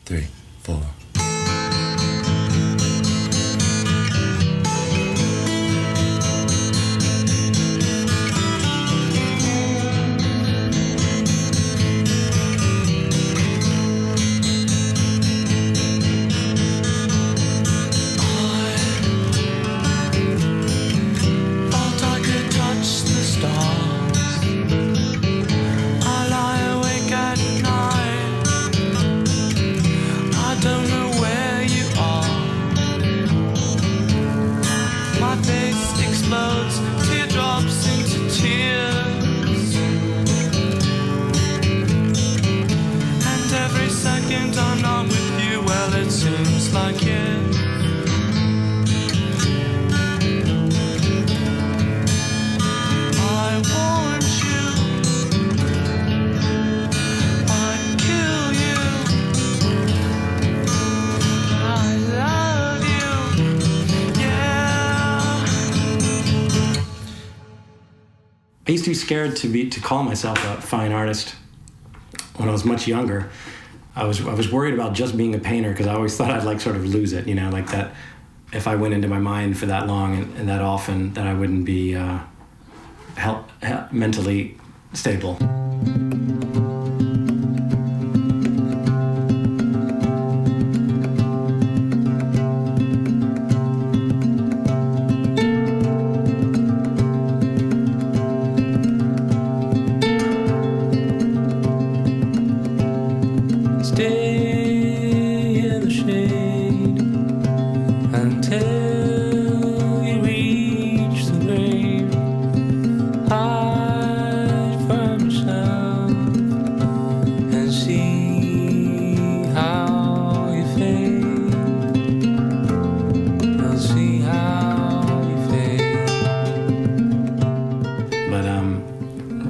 3, 4. I used to be scared to call myself a fine artist when I was much younger. I was worried about just being a painter because I always thought I'd sort of lose it, like that if I went into my mind for that long and that often, that I wouldn't be mentally stable.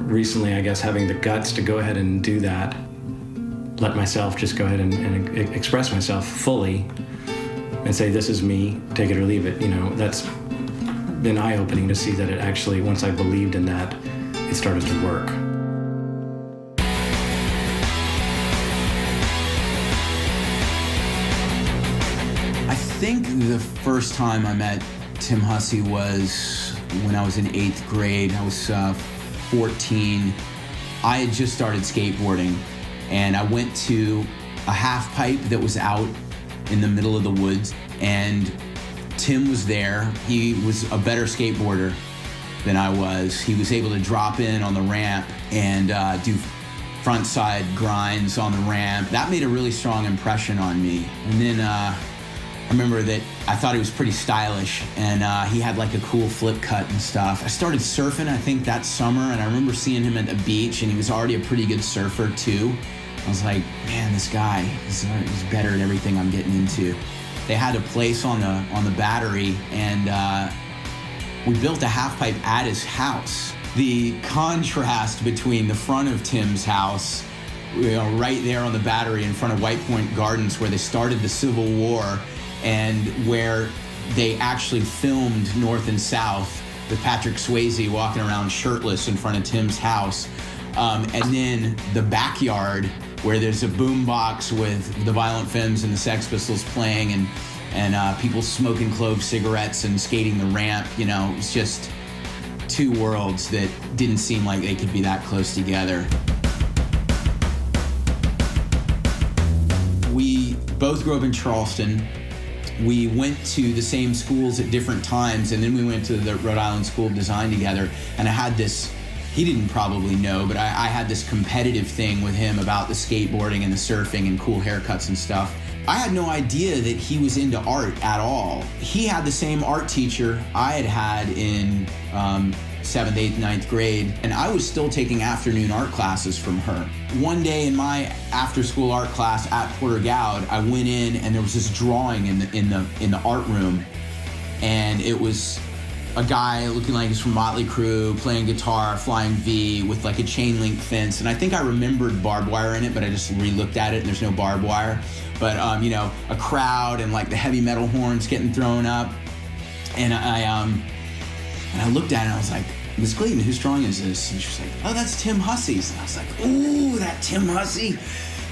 Recently, I guess, having the guts to go ahead and do that, let myself just go ahead and express myself fully and say, this is me, take it or leave it, that's been eye-opening to see that it actually, once I believed in that, it started to work. I think the first time I met Tim Hussey was when I was in 8th grade. I was 14. I had just started skateboarding, and I went to a half pipe that was out in the middle of the woods, and Tim was there. He was a better skateboarder than I was. He was able to drop in on the ramp and do front side grinds on the ramp. That made a really strong impression on me. And then I remember that I thought he was pretty stylish, and he had like a cool flip cut and stuff. I started surfing, I think, that summer, and I remember seeing him at the beach, and he was already a pretty good surfer too. I was like, man, this guy, he's better at everything I'm getting into. They had a place on the Battery, and we built a half pipe at his house. The contrast between the front of Tim's house, right there on the Battery in front of White Point Gardens, where they started the Civil War, and where they actually filmed North and South with Patrick Swayze walking around shirtless in front of Tim's house. And then the backyard where there's a boombox with the Violent Femmes and the Sex Pistols playing, and people smoking clove cigarettes and skating the ramp. It's just two worlds that didn't seem like they could be that close together. We both grew up in Charleston. We went to the same schools at different times, and then we went to the Rhode Island School of Design together, and I had this, he didn't probably know, but I had this competitive thing with him about the skateboarding and the surfing and cool haircuts and stuff. I had no idea that he was into art at all. He had the same art teacher I had in 7th, 8th, 9th grade, and I was still taking afternoon art classes from her. One day in my after-school art class at Porter Goud, I went in and there was this drawing in the art room, and it was a guy looking like he's from Motley Crue, playing guitar, flying V with like a chain link fence, and I think I remembered barbed wire in it, but I just re-looked at it and there's no barbed wire. But a crowd and like the heavy metal horns getting thrown up, and I looked at it and I was like, Miss Clayton, whose drawing is this? And she was like, oh, that's Tim Hussey's. And I was like, ooh, that Tim Hussey.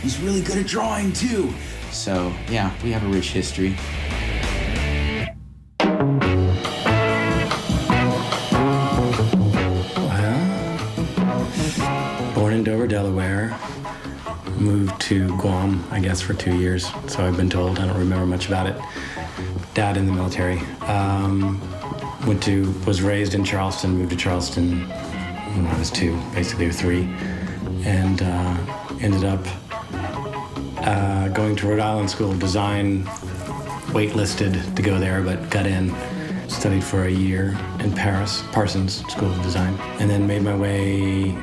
he's really good at drawing too. So yeah, we have a rich history. Born in Dover, Delaware. Moved to Guam, I guess, for 2 years. So I've been told. I don't remember much about it. Dad in the military. Was raised in Charleston, moved to Charleston when I was 2, basically, or 3. And ended up going to Rhode Island School of Design, waitlisted to go there, but got in. Studied for a year in Paris, Parsons School of Design, and then made my way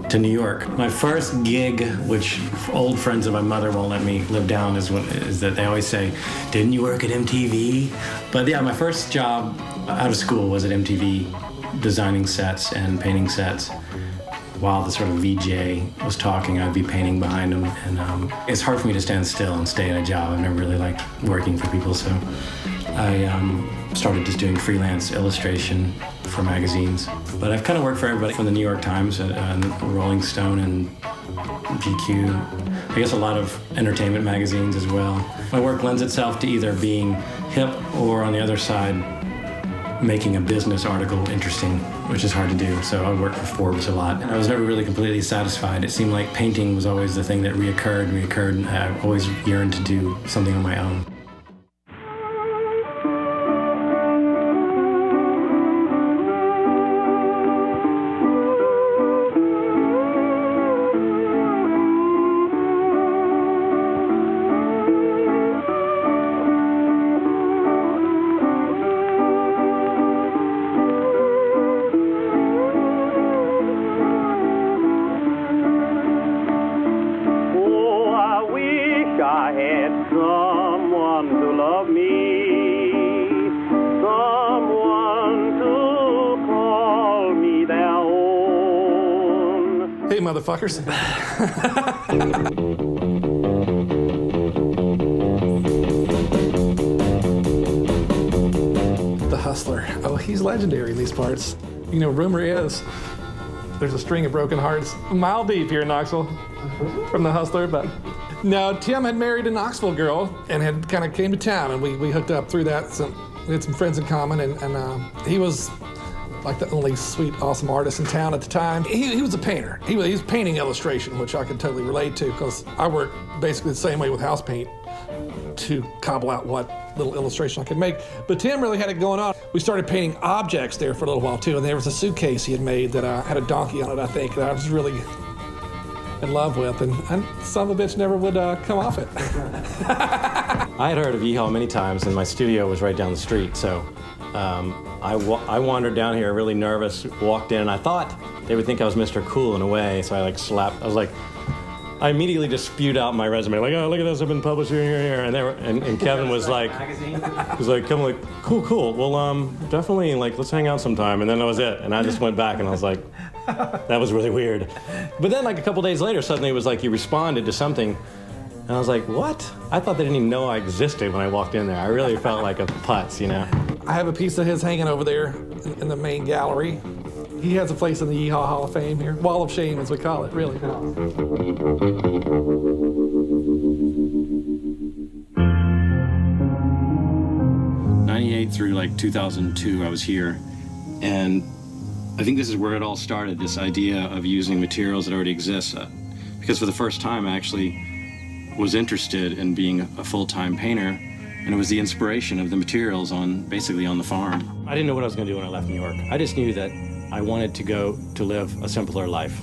to New York. My first gig, which old friends of my mother won't let me live down, is that they always say, "Didn't you work at MTV?" But yeah, my first job out of school was at MTV, designing sets and painting sets. While the sort of VJ was talking, I'd be painting behind him, and it's hard for me to stand still and stay in a job. I've never really liked working for people, so I started just doing freelance illustration for magazines. But I've kind of worked for everybody from the New York Times, Rolling Stone, and GQ. I guess a lot of entertainment magazines as well. My work lends itself to either being hip or, on the other side, making a business article interesting, which is hard to do. So I worked for Forbes a lot. And I was never really completely satisfied. It seemed like painting was always the thing that reoccurred, and I always yearned to do something on my own. Hey, motherfuckers. The Hustler. Oh, he's legendary in these parts. You know, rumor is there's a string of broken hearts a mile deep here in Knoxville from the Hustler, but no, Tim had married a Knoxville girl and had kind of came to town, and we hooked up through that. So we had some friends in common, and he was like the only sweet, awesome artist in town at the time. He was a painter. He was painting illustration, which I could totally relate to, because I work basically the same way with house paint to cobble out what little illustration I could make. But Tim really had it going on. We started painting objects there for a little while too, and there was a suitcase he had made that had a donkey on it, I think, that I was really in love with, and son of a bitch never would come off it. I had heard of Yeehaw many times, and my studio was right down the street, so I wandered down here really nervous, walked in, and I thought they would think I was Mr. Cool in a way, so I immediately just spewed out my resume, like, oh, look at this, I've been published here, and Kevin was like, cool, well, definitely, like, let's hang out sometime, and then that was it, and I just went back, and I was like, that was really weird. But then, like, a couple days later, suddenly it was like you responded to something, and I was like, what? I thought they didn't even know I existed when I walked in there. I really felt like a putz, you know? I have a piece of his hanging over there in the main gallery. He has a place in the Yeehaw Hall of Fame here. Wall of Shame, as we call it, really. 98 through like 2002, I was here, and I think this is where it all started, this idea of using materials that already exist. Because for the first time, I actually was interested in being a full-time painter, and it was the inspiration of the materials basically on the farm. I didn't know what I was going to do when I left New York. I just knew that I wanted to go to live a simpler life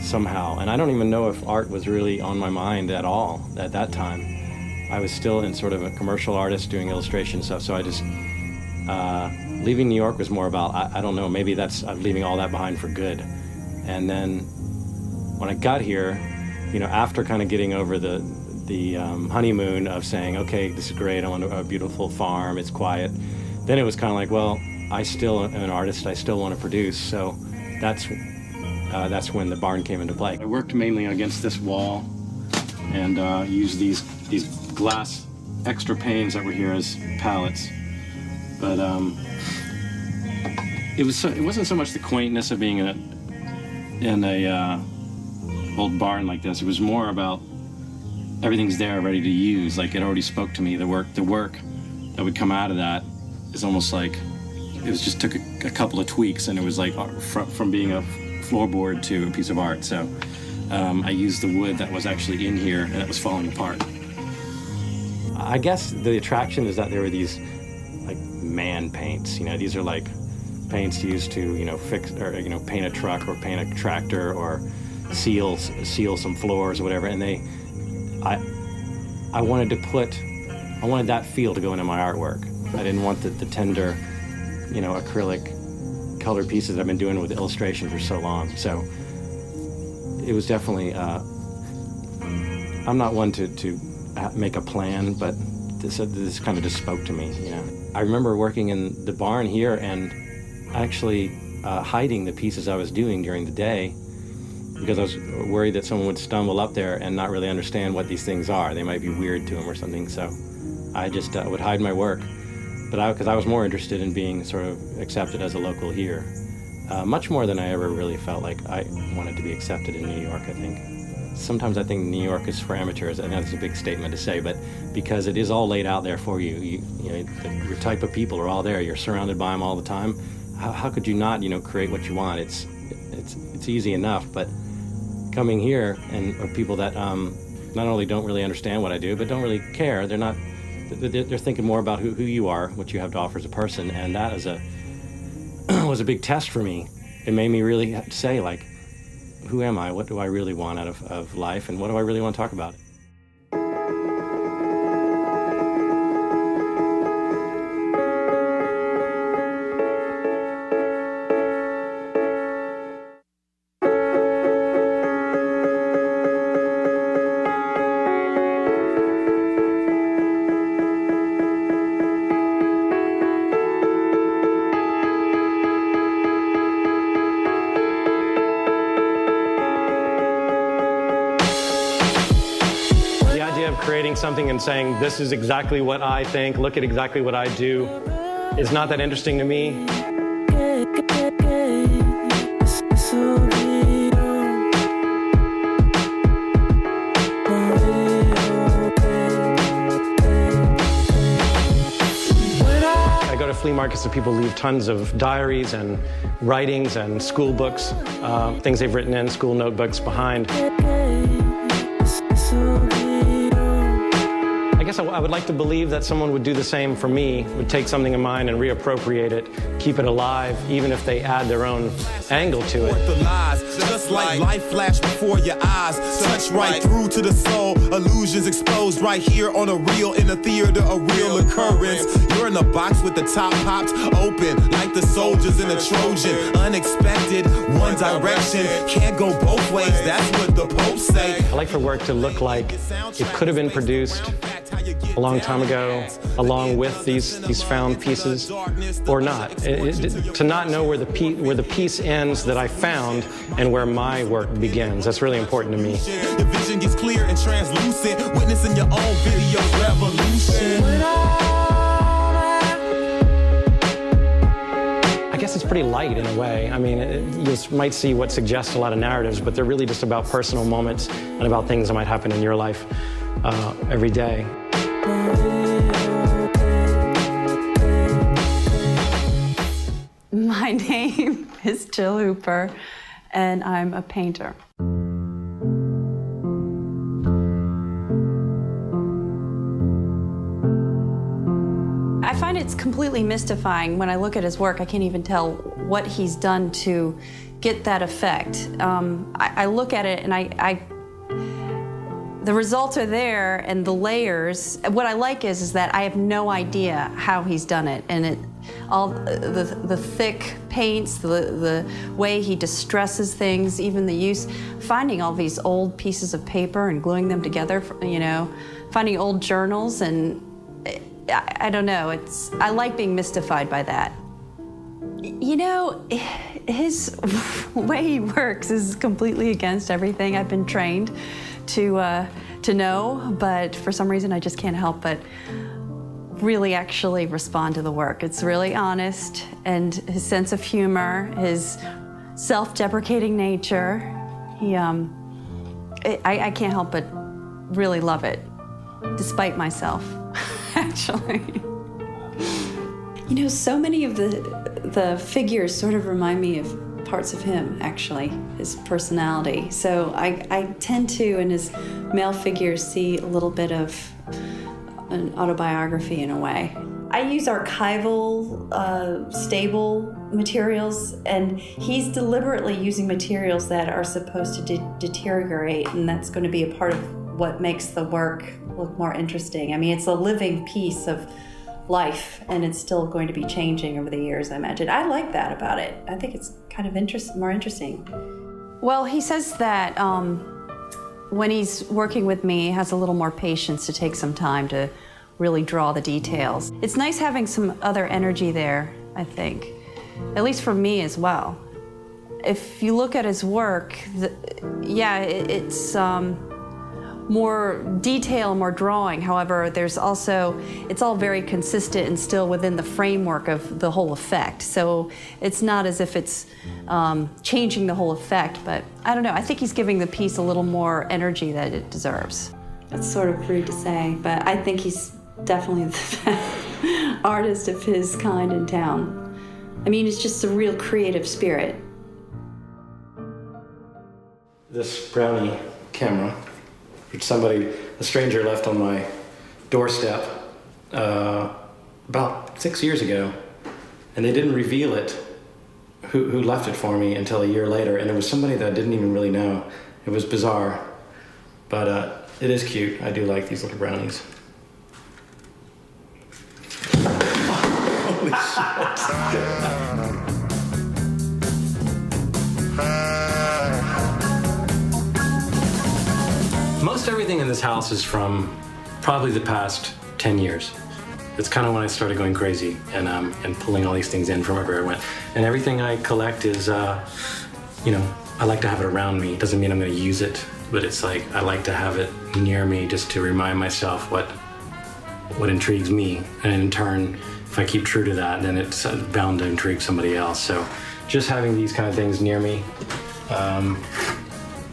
somehow, and I don't even know if art was really on my mind at all at that time. I was still in sort of a commercial artist doing illustration stuff, so I just, leaving New York was more about, I don't know, maybe I'm leaving all that behind for good. And then when I got here, you know, after kind of getting over the honeymoon of saying, okay, this is great, I want a beautiful farm, it's quiet, then it was kind of like, well, I still am an artist, I still want to produce, so that's when the barn came into play. I worked mainly against this wall and used these glass extra panes that were here as palettes. But it wasn't so much the quaintness of being in a old barn like this. It was more about everything's there ready to use. Like, it already spoke to me. The work that would come out of that is almost like it was just took a couple of tweaks, and it was like from being a floorboard to a piece of art. So I used the wood that was actually in here and it was falling apart. I guess the attraction is that there were these like man paints. You know, these are like paints used to, you know, fix or, you know, paint a truck or paint a tractor or seal some floors or whatever. And I wanted that feel to go into my artwork. I didn't want the tender, you know, acrylic colored pieces that I've been doing with illustration for so long. So it was definitely, I'm not one to make a plan, but this kind of just spoke to me, you know. I remember working in the barn here and actually hiding the pieces I was doing during the day because I was worried that someone would stumble up there and not really understand what these things are. They might be weird to them or something, so I just would hide my work. But because I was more interested in being sort of accepted as a local here, much more than I ever really felt like I wanted to be accepted in New York, I think. Sometimes I think New York is for amateurs. I know that's a big statement to say, but because it is all laid out there for you, you know, your type of people are all there. You're surrounded by them all the time. How could you not, you know, create what you want? It's easy enough, but coming here and people that not only don't really understand what I do, but don't really care. They're thinking more about who you are, what you have to offer as a person, and that was a big test for me. It made me really say, like, who am I? What do I really want out of life, and what do I really want to talk about? Creating something and saying, this is exactly what I think, look at exactly what I do, is not that interesting to me. I go to flea markets and people leave tons of diaries and writings and school books, things they've written in, school notebooks behind. I guess I would like to believe that someone would do the same for me, would take something of mine and reappropriate it, keep it alive, even if they add their own angle to it. The lies, just like life flash before your eyes, touch right through to the soul, illusions exposed right here on a reel, in a theater, a real occurrence. You're in a box with the top popped open, like the soldiers in a Trojan, unexpected, one direction, can't go both ways, that's what the Pope say. I like for work to look like it could have been produced a long time ago, along with these found pieces, or not. To not know where the piece ends that I found and where my work begins. That's really important to me. Your vision gets clear and translucent, witnessing your own video's revolution. I guess it's pretty light in a way. I mean, you might see what suggests a lot of narratives, but they're really just about personal moments and about things that might happen in your life every day. My name is Jill Hooper, and I'm a painter. I find it's completely mystifying. When I look at his work, I can't even tell what he's done to get that effect. I look at it and the results are there, and the layers. What I like is that I have no idea how he's done it, and all the thick paints, the way he distresses things, even the use, finding all these old pieces of paper and gluing them together, you know, finding old journals, and I don't know. I like being mystified by that. You know, his way he works is completely against everything I've been trained to know, but for some reason I just can't help but really actually respond to the work. It's really honest, and his sense of humor, his self-deprecating nature, I can't help but really love it, despite myself, actually. You know, so many of the figures sort of remind me of parts of him, actually, his personality. So I tend to, in his male figures, see a little bit of an autobiography in a way. I use archival, stable materials, and he's deliberately using materials that are supposed to deteriorate, and that's going to be a part of what makes the work look more interesting. I mean, it's a living piece of life, and it's still going to be changing over the years, I imagine. I like that about it. I think it's kind of more interesting. Well, he says that when he's working with me, he has a little more patience to take some time to really draw the details. It's nice having some other energy there, I think, at least for me as well. If you look at his work, it's more detail, more drawing. However, there's also, it's all very consistent and still within the framework of the whole effect. So it's not as if it's changing the whole effect, but I don't know, I think he's giving the piece a little more energy that it deserves. That's sort of rude to say, but I think he's definitely the best artist of his kind in town. I mean, it's just a real creative spirit. This brownie camera, which a stranger left on my doorstep about 6 years ago, and they didn't reveal it, who left it for me until a year later, and it was somebody that I didn't even really know. It was bizarre, but it is cute. I do like these little brownies. Holy shit. Most everything in this house is from probably the past 10 years. It's kind of when I started going crazy and pulling all these things in from everywhere I went. And everything I collect is, I like to have it around me. It doesn't mean I'm going to use it, but it's like I like to have it near me just to remind myself what intrigues me. And in turn, if I keep true to that, then it's bound to intrigue somebody else. So just having these kind of things near me,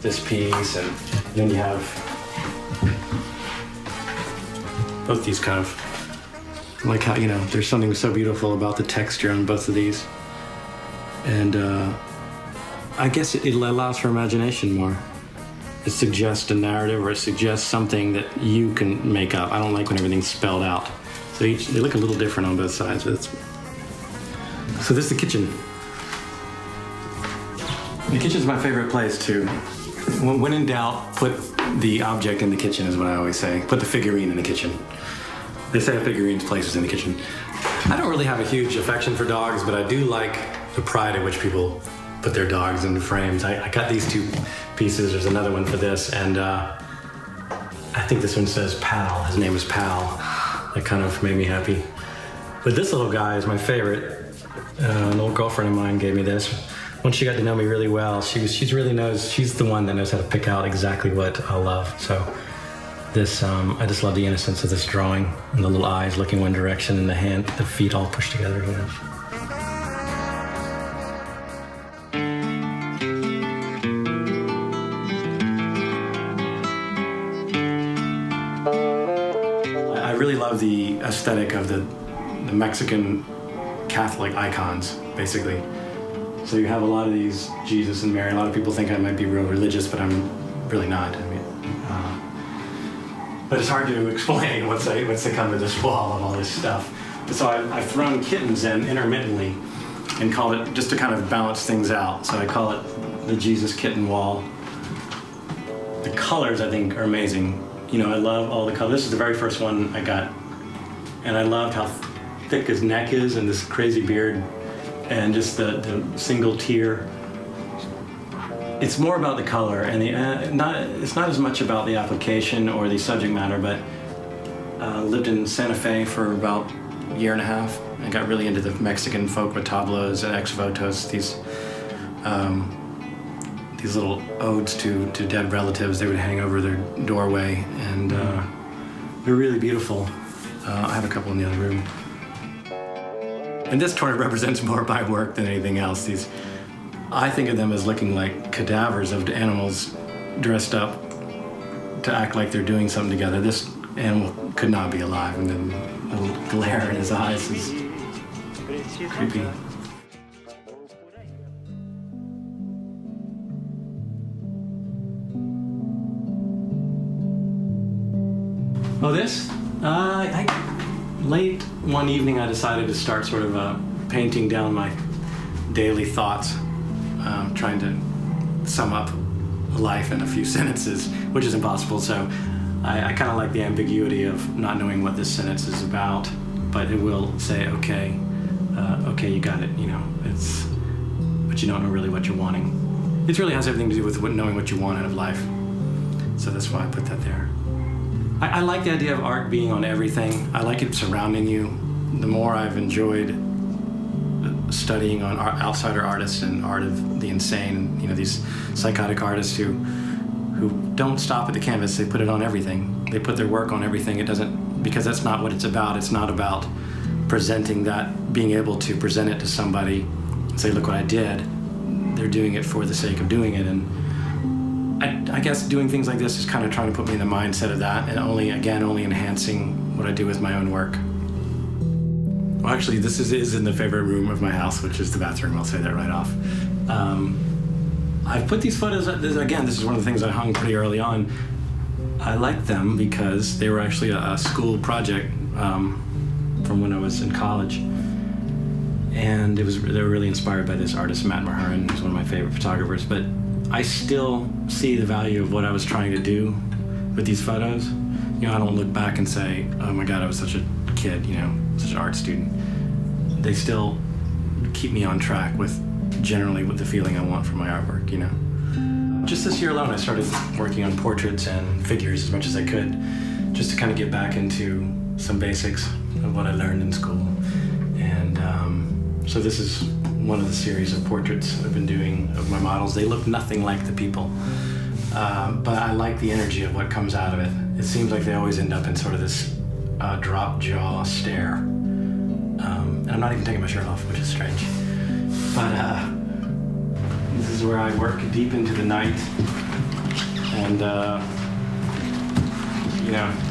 this piece, and then you have both these kind of, like how, there's something so beautiful about the texture on both of these. And I guess it allows for imagination more. It suggests a narrative, or it suggests something that you can make up. I don't like when everything's spelled out. So they look a little different on both sides. But so this is the kitchen. The kitchen's my favorite place too. When in doubt, put the object in the kitchen is what I always say. Put the figurine in the kitchen. They say a figurine's place is in the kitchen. I don't really have a huge affection for dogs, but I do like the pride at which people put their dogs into frames. I got these two pieces. There's another one for this, and I think this one says Pal. His name is Pal. That kind of made me happy. But this little guy is my favorite. An old girlfriend of mine gave me this. Once she got to know me really well, she's the one that knows how to pick out exactly what I love. So this, I just love the innocence of this drawing, and the little eyes looking one direction, and the feet all pushed together. I really love the aesthetic of the Mexican Catholic icons, basically. So you have a lot of these Jesus and Mary. A lot of people think I might be real religious, but I'm really not. I mean, but it's hard to explain once they come to this wall of all this stuff. So I've thrown kittens in intermittently and called it, just to kind of balance things out. So I call it the Jesus kitten wall. The colors, I think, are amazing. I love all the colors. This is the very first one I got, and I loved how thick his neck is and this crazy beard. And just the single tear. It's more about the color, and it's not as much about the application or the subject matter, but lived in Santa Fe for about a year and a half. I got really into the Mexican folk retablos and ex-votos, these little odes to dead relatives. They would hang over their doorway, and they're really beautiful. I have a couple in the other room. And this toy represents more my work than anything else. I think of them as looking like cadavers of animals dressed up to act like they're doing something together. This animal could not be alive, and then the little glare in his eyes is creepy. Oh, this? Late one evening, I decided to start sort of painting down my daily thoughts, trying to sum up life in a few sentences, which is impossible. So I kind of like the ambiguity of not knowing what this sentence is about, but it will say, okay, you got it, but you don't know really what you're wanting. It really has everything to do with knowing what you want out of life. So that's why I put that there. I like the idea of art being on everything. I like it surrounding you. The more I've enjoyed studying on outsider artists and art of the insane, these psychotic artists who don't stop at the canvas, they put it on everything. They put their work on everything. Because that's not what it's about. It's not about presenting that, being able to present it to somebody and say, look what I did. They're doing it for the sake of doing it. And I guess doing things like this is kind of trying to put me in the mindset of that, and only enhancing what I do with my own work. Well, actually, this is in the favorite room of my house, which is the bathroom. I'll say that right off. I've put these photos, again, this is one of the things I hung pretty early on. I liked them because they were actually a school project from when I was in college. And they were really inspired by this artist, Matt Mahurin, who's one of my favorite photographers. But I still see the value of what I was trying to do with these photos. I don't look back and say, oh my God, I was such a kid, such an art student. They still keep me on track with generally with the feeling I want from my artwork, Just this year alone, I started working on portraits and figures as much as I could, just to kind of get back into some basics of what I learned in school. And so this is one of the series of portraits I've been doing of my models. They look nothing like the people, but I like the energy of what comes out of it. It seems like they always end up in sort of this drop jaw stare. And I'm not even taking my shirt off, which is strange. But this is where I work deep into the night. And,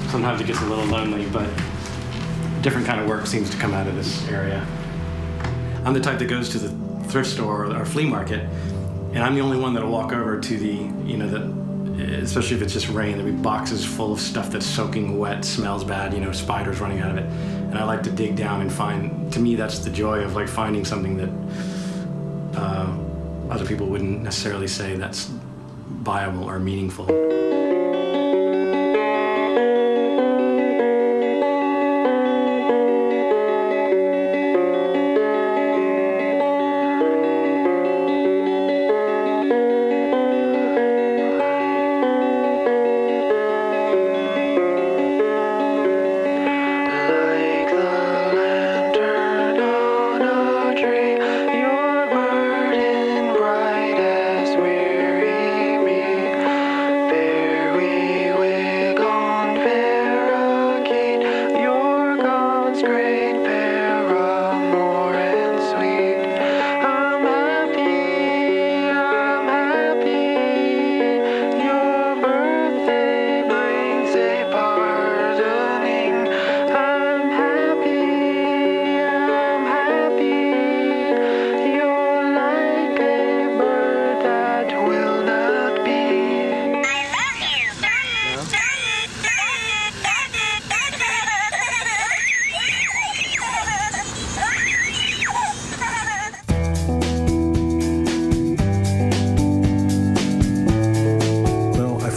sometimes it gets a little lonely, but a different kind of work seems to come out of this area. I'm the type that goes to the thrift store or flea market, and I'm the only one that'll walk over to especially if it's just rain, there'll be boxes full of stuff that's soaking wet, smells bad, spiders running out of it. And I like to dig down and find, to me, that's the joy of finding something that other people wouldn't necessarily say that's viable or meaningful.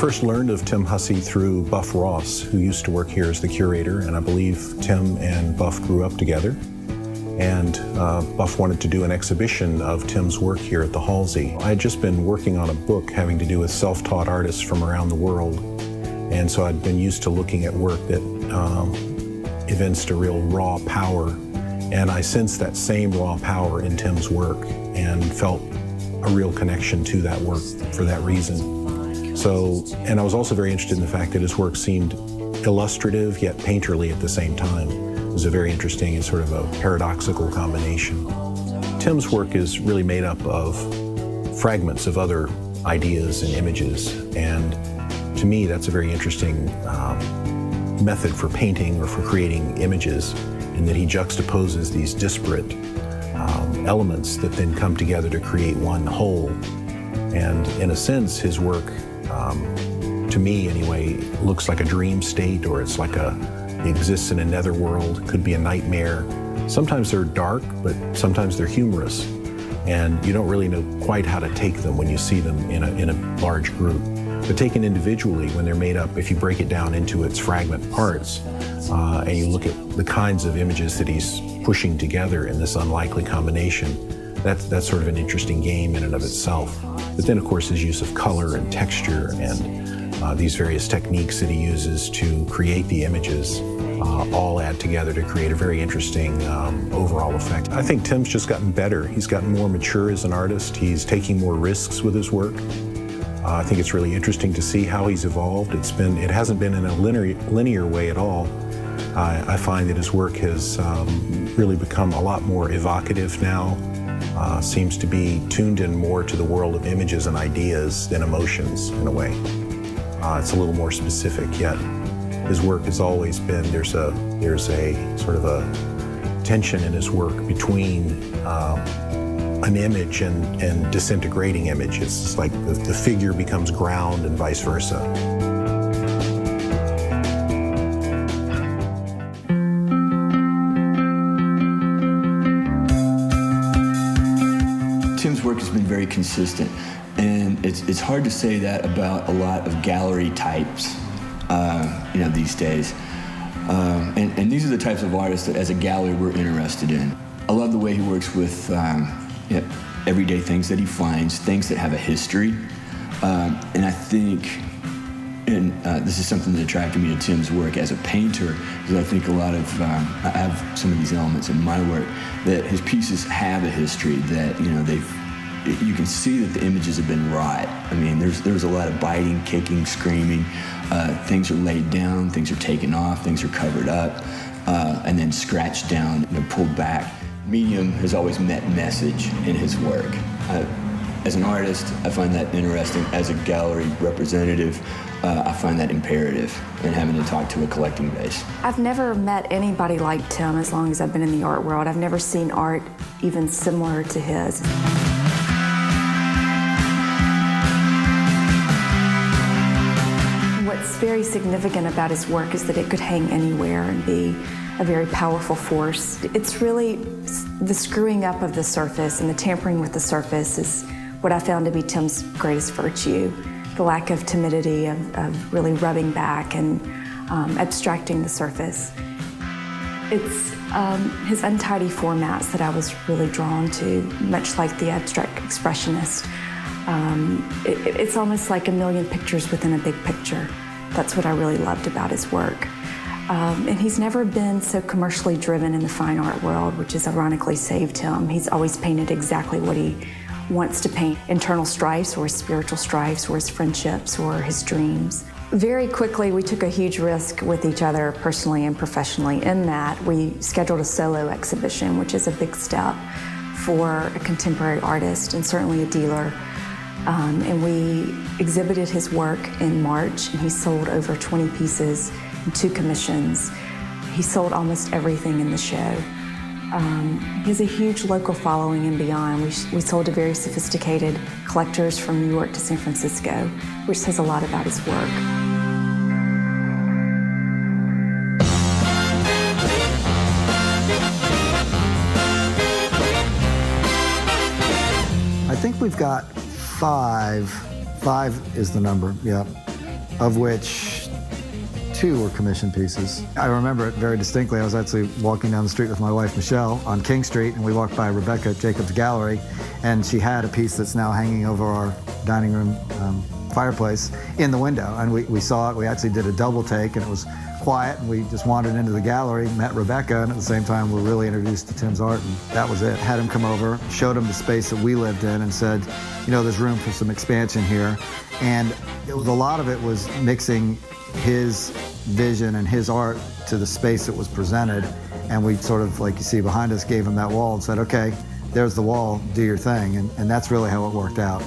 First learned of Tim Hussey through Buff Ross, who used to work here as the curator, and I believe Tim and Buff grew up together. And Buff wanted to do an exhibition of Tim's work here at the Halsey. I had just been working on a book having to do with self-taught artists from around the world, and so I'd been used to looking at work that evinced a real raw power, and I sensed that same raw power in Tim's work and felt a real connection to that work for that reason. So, and I was also very interested in the fact that his work seemed illustrative yet painterly at the same time. It was a very interesting and sort of a paradoxical combination. Tim's work is really made up of fragments of other ideas and images, and to me, that's a very interesting method for painting or for creating images, in that he juxtaposes these disparate elements that then come together to create one whole. And in a sense, his work, to me anyway, looks like a dream state, or it's like it exists in a netherworld, could be a nightmare. Sometimes they're dark, but sometimes they're humorous. And you don't really know quite how to take them when you see them in a large group. But taken individually, when they're made up, if you break it down into its fragment parts, and you look at the kinds of images that he's pushing together in this unlikely combination, that's sort of an interesting game in and of itself. But then, of course, his use of color and texture and these various techniques that he uses to create the images all add together to create a very interesting overall effect. I think Tim's just gotten better. He's gotten more mature as an artist. He's taking more risks with his work. I think it's really interesting to see how he's evolved. It hasn't been in a linear way at all. I find that his work has really become a lot more evocative now. Seems to be tuned in more to the world of images and ideas than emotions in a way. It's a little more specific, yet his work has always been, there's a sort of a tension in his work between an image and disintegrating image. It's just like the figure becomes ground and vice versa. Tim's work has been very consistent, and it's hard to say that about a lot of gallery types, these days. And these are the types of artists that, as a gallery, we're interested in. I love the way he works with everyday things that he finds, things that have a history. And I think, this is something that attracted me to Tim's work as a painter, because I think I have some of these elements in my work, that his pieces have a history, that, you can see that the images have been wrought. I mean, there's a lot of biting, kicking, screaming. Things are laid down, things are taken off, things are covered up, and then scratched down and pulled back. Medium has always met message in his work. As an artist, I find that interesting. As a gallery representative, I find that imperative in having to talk to a collecting base. I've never met anybody like Tim as long as I've been in the art world. I've never seen art even similar to his. What's very significant about his work is that it could hang anywhere and be a very powerful force. It's really the screwing up of the surface and the tampering with the surface is what I found to be Tim's greatest virtue. The lack of timidity, of really rubbing back and abstracting the surface. It's his untidy formats that I was really drawn to, much like the abstract expressionist. It's almost like a million pictures within a big picture. That's what I really loved about his work. And he's never been so commercially driven in the fine art world, which has ironically saved him. He's always painted exactly what he wants to paint, internal strifes or his spiritual strifes or his friendships or his dreams. Very quickly, we took a huge risk with each other personally and professionally in that we scheduled a solo exhibition, which is a big step for a contemporary artist and certainly a dealer. And we exhibited his work in March, and he sold over 20 pieces in 2 commissions. He sold almost everything in the show. He has a huge local following and beyond. We sold to very sophisticated collectors from New York to San Francisco, which says a lot about his work. I think we've got 5 is the number, yeah, of which 2 were commission pieces. I remember it very distinctly. I was actually walking down the street with my wife, Michelle, on King Street, and we walked by Rebecca Jacobs' gallery, and she had a piece that's now hanging over our dining room fireplace in the window, and we saw it. We actually did a double take, and it was quiet, and we just wandered into the gallery, met Rebecca, and at the same time we were really introduced to Tim's art, and that was it. Had him come over, showed him the space that we lived in, and said, there's room for some expansion here. And a lot of it was mixing his vision and his art to the space that was presented, and we sort of, like you see behind us, gave him that wall and said, okay, there's the wall, do your thing, and that's really how it worked out.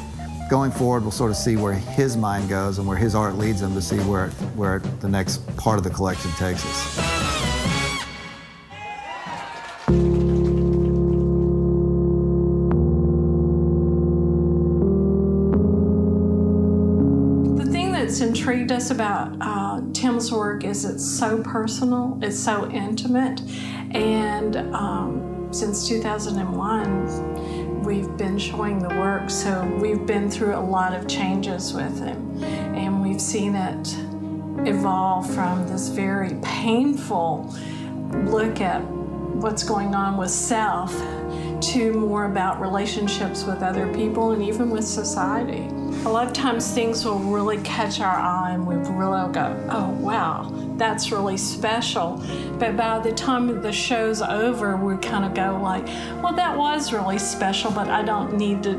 going forward, we'll sort of see where his mind goes and where his art leads him to see where the next part of the collection takes us. What's intrigued us about Tim's work is it's so personal, it's so intimate, and since 2001 we've been showing the work, so we've been through a lot of changes with him, and we've seen it evolve from this very painful look at what's going on with self to more about relationships with other people and even with society. A lot of times things will really catch our eye and we really go, oh wow, that's really special. But by the time the show's over, we kind of go like, well, that was really special, but I don't need to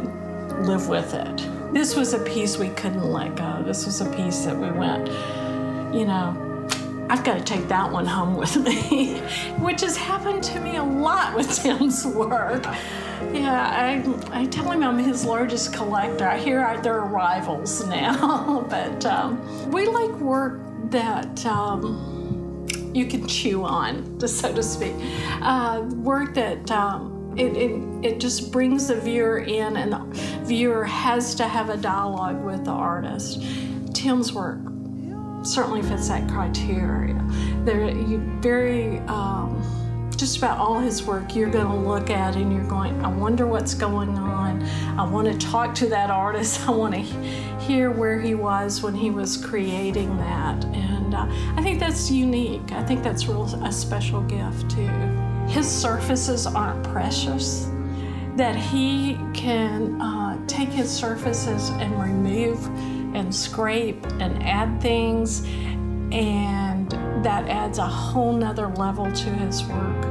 live with it. This was a piece we couldn't let go. This was a piece that we went, you know, I've got to take that one home with me, which has happened to me a lot with Tim's work. Yeah, I tell him I'm his largest collector. I hear they're rivals now, but we like work that you can chew on, so to speak. Work that it just brings the viewer in, and the viewer has to have a dialogue with the artist. Tim's work certainly fits that criteria. Just about all his work you're going to look at and you're going, I wonder what's going on. I want to talk to that artist. I want to hear where he was when he was creating that. And I think that's unique. I think that's a special gift too. His surfaces aren't precious, that he can take his surfaces and remove and scrape and add things, and that adds a whole nother level to his work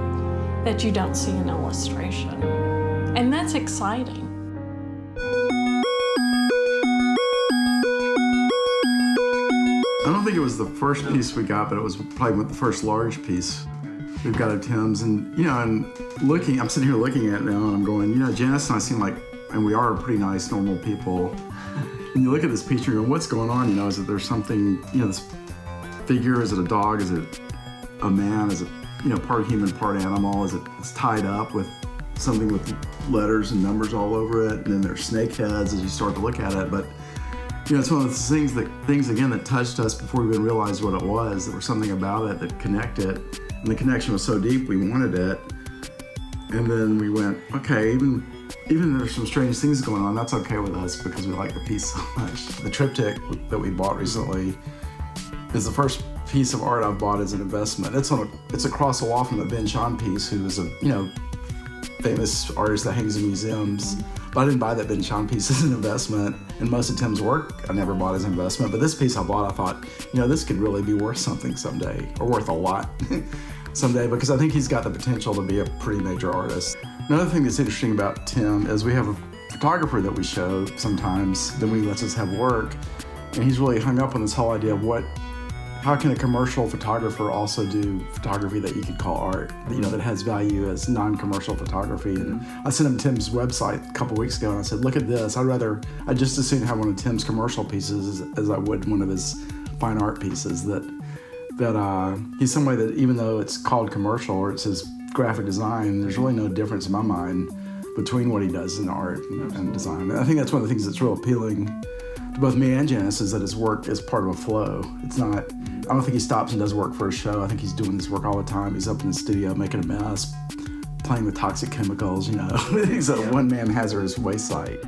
that you don't see in illustration. And that's exciting. I don't think it was the first piece we got, but it was probably the first large piece we've got of Tim's. And, you know, and looking, I'm sitting here looking at it now and I'm going, you know, Janice and I seem like, and we are pretty nice, normal people. And you look at this piece and you go, what's going on? You know, is it there's something, you know, this figure, is it a dog? Is it a man? Is it, you know, part human, part animal? Is it, it's tied up with something with letters and numbers all over it? And then there's snake heads as you start to look at it. But, you know, it's one of those things again that touched us before we even realized what it was. There was something about it that connected. And the connection was so deep, we wanted it. And then we went, okay, even if there's some strange things going on, that's okay with us because we like the piece so much. The triptych that we bought recently is the first piece of art I've bought as an investment. It's across the wall from a Ben Shahn piece, who is a, you know, famous artist that hangs in museums. But I didn't buy that Ben Shahn piece as an investment, and most of Tim's work I never bought as an investment. But this piece I bought, I thought, you know, this could really be worth something someday, or worth a lot someday, because I think he's got the potential to be a pretty major artist. Another thing that's interesting about Tim is we have a photographer that we show sometimes, then he lets us have work, and he's really hung up on this whole idea of how can a commercial photographer also do photography that you could call art, you know, that has value as non-commercial photography. And I sent him Tim's website a couple weeks ago and I said, look at this, I'd just as soon have one of Tim's commercial pieces as I would one of his fine art pieces. That he's some way that even though it's called commercial or it says graphic design, there's really no difference in my mind between what he does in art and design. And I think that's one of the things that's real appealing to both me and Janice, is that his work is part of a flow. It's not, I don't think he stops and does work for a show. I think he's doing this work all the time. He's up in the studio making a mess, playing with toxic chemicals, you know. He's a one-man hazardous waste site.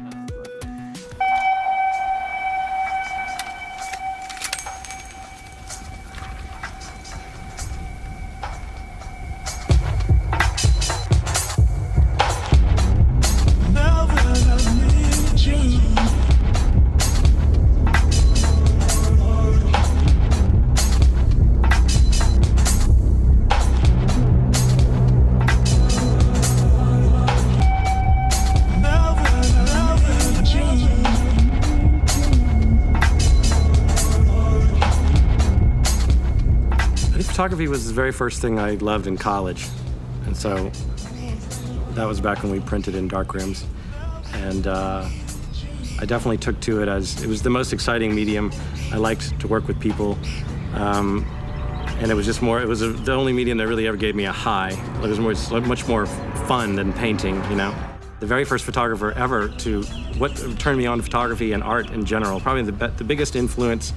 Photography was the very first thing I loved in college, and so that was back when we printed in darkrooms. And I definitely took to it as it was the most exciting medium. I liked to work with people. And it was just more, the only medium that really ever gave me a high. It was much more fun than painting, you know. The very first photographer ever what turned me on to photography and art in general, probably the biggest influence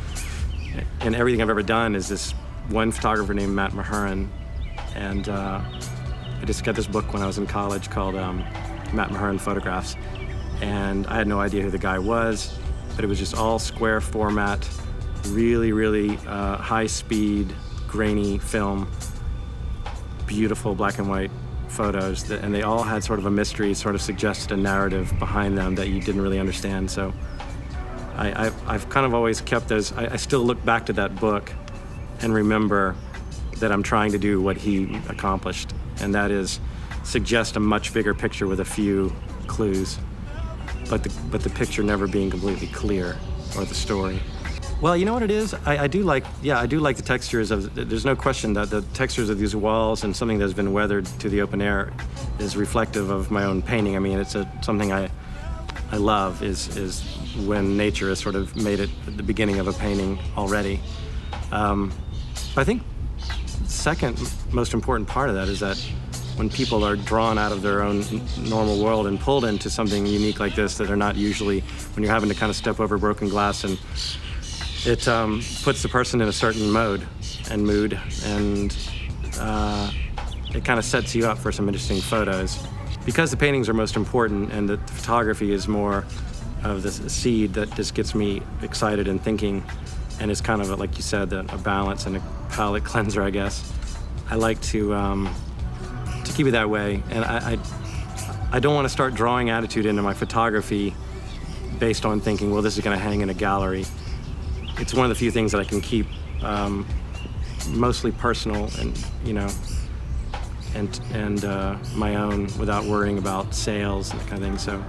in everything I've ever done is this one photographer named Matt Mahurin. And I just got this book when I was in college called Matt Mahurin Photographs. And I had no idea who the guy was, but it was just all square format, really, really high speed, grainy film, beautiful black and white photos, and they all had sort of a mystery, sort of suggested a narrative behind them that you didn't really understand. So I've kind of always kept those. I still look back to that book and remember that I'm trying to do what he accomplished, and that is suggest a much bigger picture with a few clues, but the picture never being completely clear, or the story. Well, you know what it is? I do like the textures of, there's no question that the textures of these walls and something that's been weathered to the open air is reflective of my own painting. I mean, it's something I love is when nature has sort of made it at the beginning of a painting already. I think the second most important part of that is that when people are drawn out of their own normal world and pulled into something unique like this that are not usually, when you're having to kind of step over broken glass, and it puts the person in a certain mode and mood, and it kind of sets you up for some interesting photos. Because the paintings are most important and the photography is more of this seed that just gets me excited and thinking, and is kind of, like you said, a balance and a palate cleanser, I guess. I like to keep it that way, and I don't want to start drawing attitude into my photography based on thinking, well, this is going to hang in a gallery. It's one of the few things that I can keep mostly personal and, you know, and my own without worrying about sales and that kind of thing. So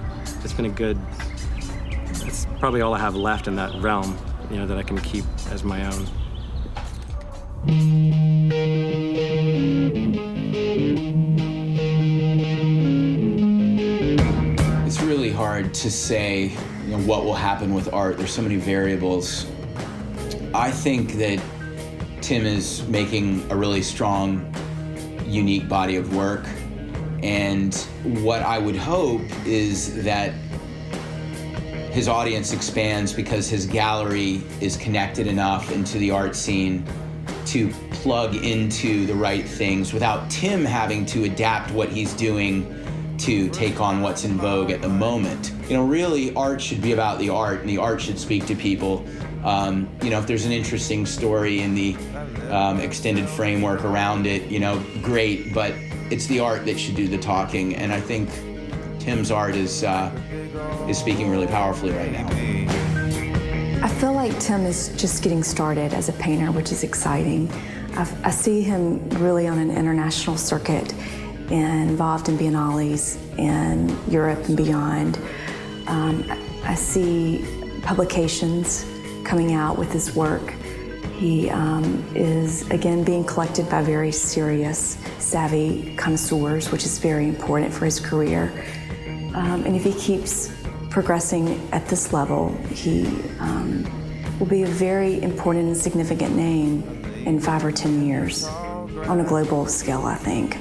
it's been that's probably all I have left in that realm, you know, that I can keep as my own. It's really hard to say, you know, what will happen with art. There's so many variables. I think that Tim is making a really strong, unique body of work. And what I would hope is that his audience expands because his gallery is connected enough into the art scene to plug into the right things without Tim having to adapt what he's doing to take on what's in vogue at the moment. You know, really, art should be about the art, and the art should speak to people. You know, if there's an interesting story in the extended framework around it, you know, great, but it's the art that should do the talking, and I think Tim's art is speaking really powerfully right now. I feel like Tim is just getting started as a painter, which is exciting. I see him really on an international circuit and involved in biennales in Europe and beyond. I see publications coming out with his work. He is, again, being collected by very serious, savvy connoisseurs, which is very important for his career. And if he keeps progressing at this level, he will be a very important and significant name in 5 or 10 years on a global scale, I think.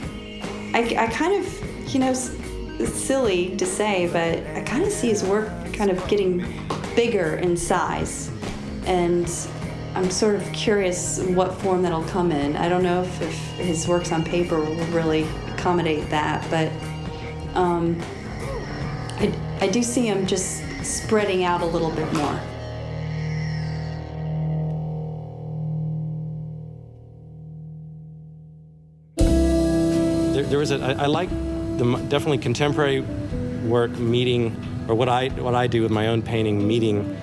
I kind of, you know, it's silly to say, but I kind of see his work kind of getting bigger in size. And I'm sort of curious what form that'll come in. I don't know if his works on paper will really accommodate that, but I do see him just spreading out a little bit more. There was I like the definitely contemporary work meeting, or what I do with my own painting, meeting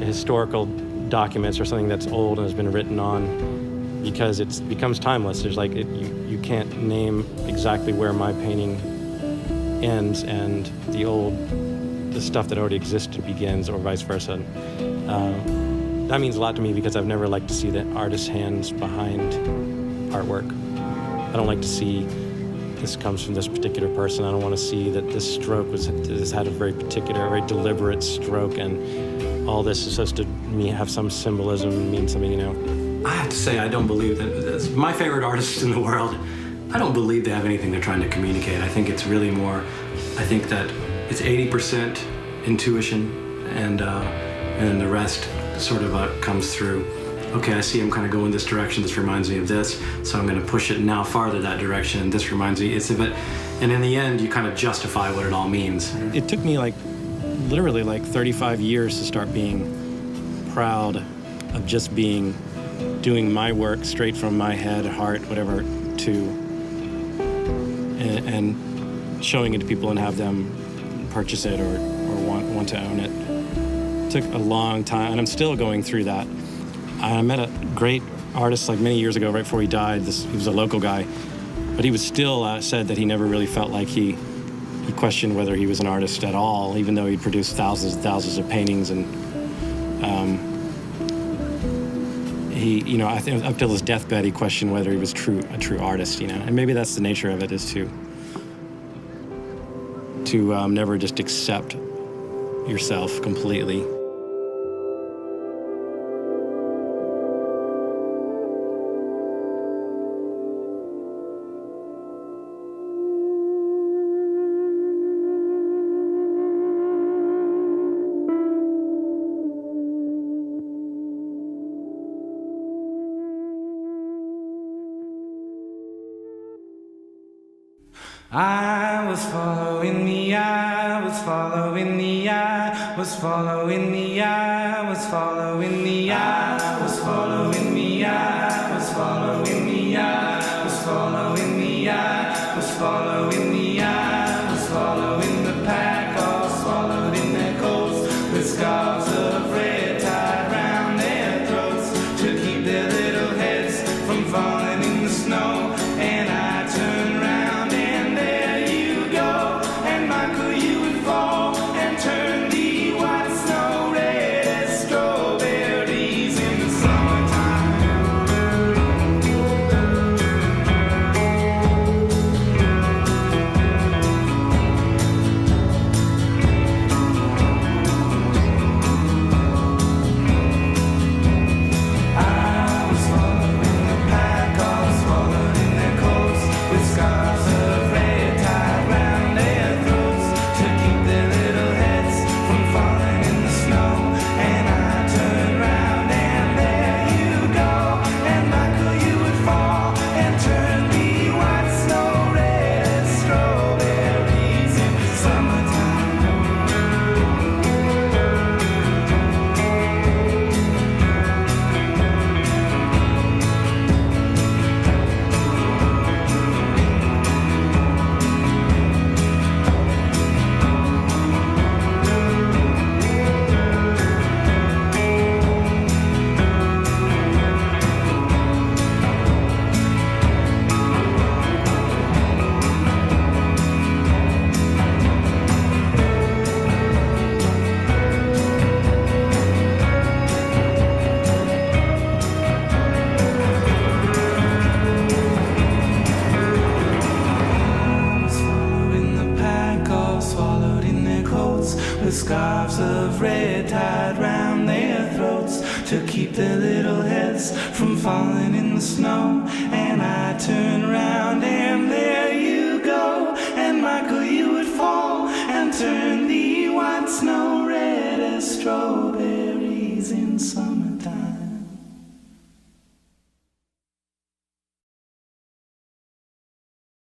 historical documents or something that's old and has been written on, because it becomes timeless. There's like you can't name exactly where my painting ends and the stuff that already existed begins, or vice versa. That means a lot to me because I've never liked to see the artist's hands behind artwork. I don't like to see this comes from this particular person. I don't want to see that this stroke has had a very particular, very deliberate stroke, and all this is supposed to have some symbolism, mean something, you know. I have to say, I don't believe that my favorite artists in the world, I don't believe they have anything they're trying to communicate. I think it's really more, I think that it's 80% intuition, and then the rest sort of comes through. Okay, I see him kind of going this direction. This reminds me of this, so I'm going to push it now farther that direction. And this reminds me, it's a bit, and in the end, you kind of justify what it all means. It took me literally 35 years to start being proud of just doing my work straight from my head, heart, whatever, and showing it to people and have them purchase it or want to own it. It took a long time, and I'm still going through that. I met a great artist many years ago, right before he died. He was a local guy, but he was still said that he never really felt like he questioned whether he was an artist at all, even though he'd produced thousands and thousands of paintings. And he, I think up till his deathbed, he questioned whether he was a true artist, And maybe that's the nature of it, is to never just accept yourself completely. I was following the eye, was following the eye, was following the eye, was following the eye, was following the eye, was following the eye, was following the eye, was following the eye, was following the pack, all swallowed in their coats, with scarves of red tied round their throats to keep their little heads from falling in the snow. And I turned round and there you go, and Michael, you would fall and turn the white snow red as strawberries in the summertime. I was following the pack, all swallowed in their coats, with scarves of red tied round their throats to keep their little heads from falling in the snow. And I turned round and there you go, and Michael, you would fall and turn the white snow red as strawberries in the summertime. Was following the pack, all swallowed in their coats, with scarves of red tied round their throats to keep their little heads from falling in the snow. And I turned round and there you go, and Michael, you would fall and turn the white snow red as strawberries.